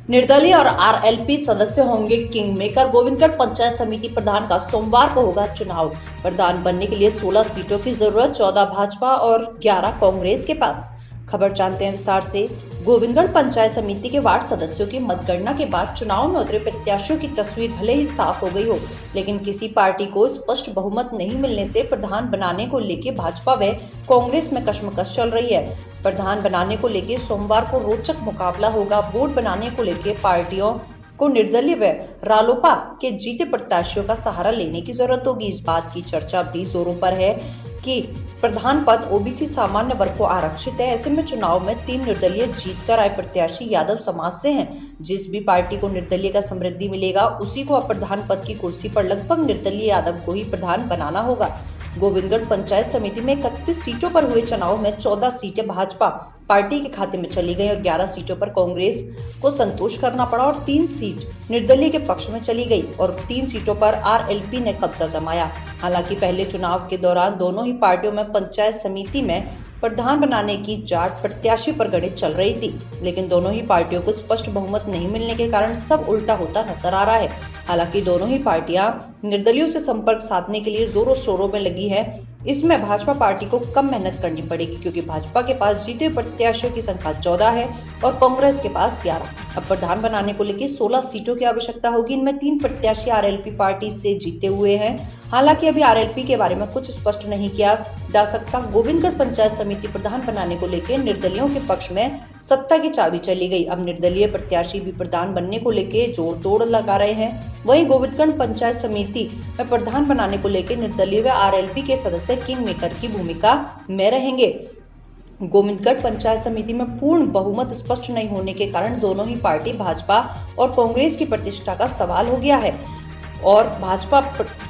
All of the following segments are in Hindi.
निर्दलीय और आरएलपी सदस्य होंगे किंग मेकर। गोविंदगढ़ पंचायत समिति प्रधान का सोमवार को होगा चुनाव। प्रधान बनने के लिए 16 सीटों की जरूरत, 14 भाजपा और 11 कांग्रेस के पास। खबर जानते हैं विस्तार से। गोविंदगढ़ पंचायत समिति के वार्ड सदस्यों की मतगणना के बाद चुनाव में उतरे प्रत्याशियों की तस्वीर भले ही साफ हो गई हो, लेकिन किसी पार्टी को स्पष्ट बहुमत नहीं मिलने से प्रधान बनाने को लेकर भाजपा व कांग्रेस में कशमकश चल रही है। प्रधान बनाने को लेकर सोमवार को रोचक मुकाबला होगा। वोट बनाने को लेकर पार्टियों को निर्दलीय व रालोपा के जीते प्रत्याशियों का सहारा लेने की जरूरत होगी। इस बात की चर्चा भी जोरों पर है कि प्रधान पद ओबीसी सामान्य वर्ग को आरक्षित है। ऐसे में चुनाव में 3 निर्दलीय जीतकर आए प्रत्याशी यादव समाज से हैं। जिस भी पार्टी को निर्दलीय का समृद्धि मिलेगा, उसी को अब प्रधान पद की कुर्सी पर लगभग निर्दलीय यादव को ही प्रधान बनाना होगा। गोविंदगढ़ पंचायत समिति में 31 सीटों पर हुए चुनाव में 14 सीटें भाजपा पार्टी के खाते में चली गई और 11 सीटों पर कांग्रेस को संतोष करना पड़ा और 3 सीट निर्दलीय के पक्ष में चली गई और 3 सीटों पर आरएलपी ने कब्जा जमाया। हालांकि पहले चुनाव के दौरान दोनों ही पार्टियों में पंचायत समिति में प्रधान बनाने की जाट प्रत्याशी पर गणित चल रही थी, लेकिन दोनों ही पार्टियों को स्पष्ट बहुमत नहीं मिलने के कारण सब उल्टा होता नजर आ रहा है। हालांकि दोनों ही पार्टियां निर्दलीयों से संपर्क साधने के लिए जोरों शोरों में लगी है। इसमें भाजपा पार्टी को कम मेहनत करनी पड़ेगी, क्योंकि भाजपा के पास जीते हुए प्रत्याशियों की संख्या 14 है और कांग्रेस के पास 11। अब प्रधान बनाने को लेकर 16 सीटों की आवश्यकता होगी। इनमें 3 प्रत्याशी आरएलपी पार्टी से जीते हुए हैं। हालांकि अभी आरएलपी के बारे में कुछ स्पष्ट नहीं किया जा सकता। गोविंदगढ़ पंचायत समिति प्रधान बनाने को लेकर निर्दलीयों के पक्ष में सत्ता की चाबी चली गई। अब निर्दलीय प्रत्याशी भी प्रधान बनने को लेकर जोर तोड़ लगा रहे हैं। वहीं गोविंदगढ़ पंचायत समिति में प्रधान बनाने को लेकर निर्दलीय व आरएलपी के सदस्य किंग मेकर की भूमिका में रहेंगे। गोविंदगढ़ पंचायत समिति में पूर्ण बहुमत स्पष्ट नहीं होने के कारण दोनों ही पार्टी भाजपा और कांग्रेस की प्रतिष्ठा का सवाल हो गया है और भाजपा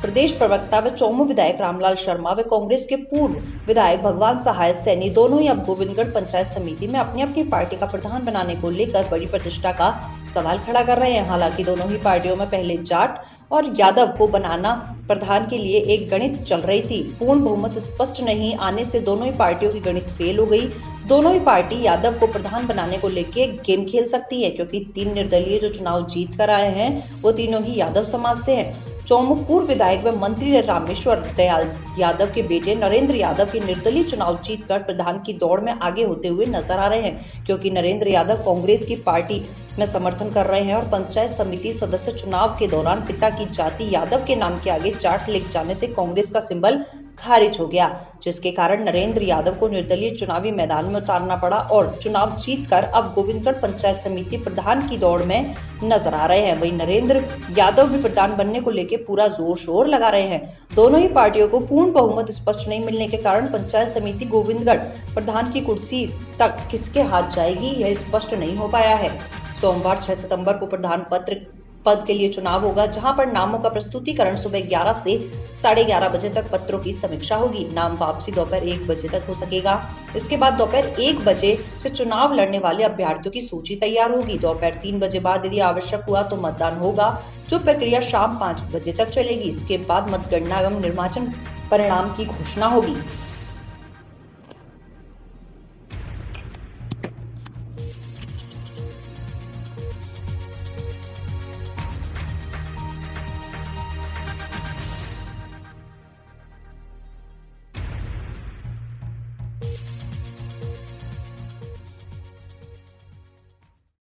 प्रदेश प्रवक्ता व चौमू विधायक रामलाल शर्मा व कांग्रेस के पूर्व विधायक भगवान सहाय सैनी दोनों ही अब गोविंदगढ़ पंचायत समिति में अपनी अपनी पार्टी का प्रधान बनाने को लेकर बड़ी प्रतिष्ठा का सवाल खड़ा कर रहे हैं। हालांकि दोनों ही पार्टियों में पहले जाट और यादव को बनाना प्रधान के लिए एक गणित चल रही थी। पूर्ण बहुमत स्पष्ट नहीं आने से दोनों ही पार्टियों की गणित फेल हो गई। दोनों ही पार्टी यादव को प्रधान बनाने को लेकर गेम खेल सकती है, क्योंकि 3 निर्दलीय जो चुनाव जीत कर आए हैं वो तीनों ही यादव समाज से हैं। चौमू पूर्व विधायक व मंत्री रामेश्वर दयाल यादव के बेटे नरेंद्र यादव के निर्दलीय चुनाव जीतकर प्रधान की दौड़ में आगे होते हुए नजर आ रहे हैं, क्योंकि नरेंद्र यादव कांग्रेस की पार्टी में समर्थन कर रहे हैं और पंचायत समिति सदस्य चुनाव के दौरान पिता की जाति यादव के नाम के आगे जाट लिख जाने से कांग्रेस का सिंबल खारिज हो गया, जिसके कारण नरेंद्र यादव को निर्दलीय चुनावी मैदान में उतारना पड़ा और चुनाव जीतकर अब गोविंदगढ़ पंचायत समिति प्रधान की दौड़ में नजर आ रहे हैं। वहीं नरेंद्र यादव भी प्रधान बनने को लेकर पूरा जोर शोर लगा रहे हैं। दोनों ही पार्टियों को पूर्ण बहुमत स्पष्ट नहीं मिलने के कारण पंचायत समिति गोविंदगढ़ प्रधान की कुर्सी तक किसके हाथ जाएगी यह स्पष्ट नहीं हो पाया है। सोमवार 6 सितंबर को प्रधान पद के लिए चुनाव होगा, जहां पर नामों का प्रस्तुतिकरण सुबह 11 से 11:30 बजे तक पत्रों की समीक्षा होगी। नाम वापसी दोपहर 1 बजे तक हो सकेगा। इसके बाद दोपहर 1 बजे से चुनाव लड़ने वाले अभ्यर्थियों की सूची तैयार होगी। दोपहर 3 बजे बाद यदि आवश्यक हुआ तो मतदान होगा, जो प्रक्रिया शाम 5 बजे तक चलेगी। इसके बाद मतगणना एवं निर्वाचन परिणाम की घोषणा होगी।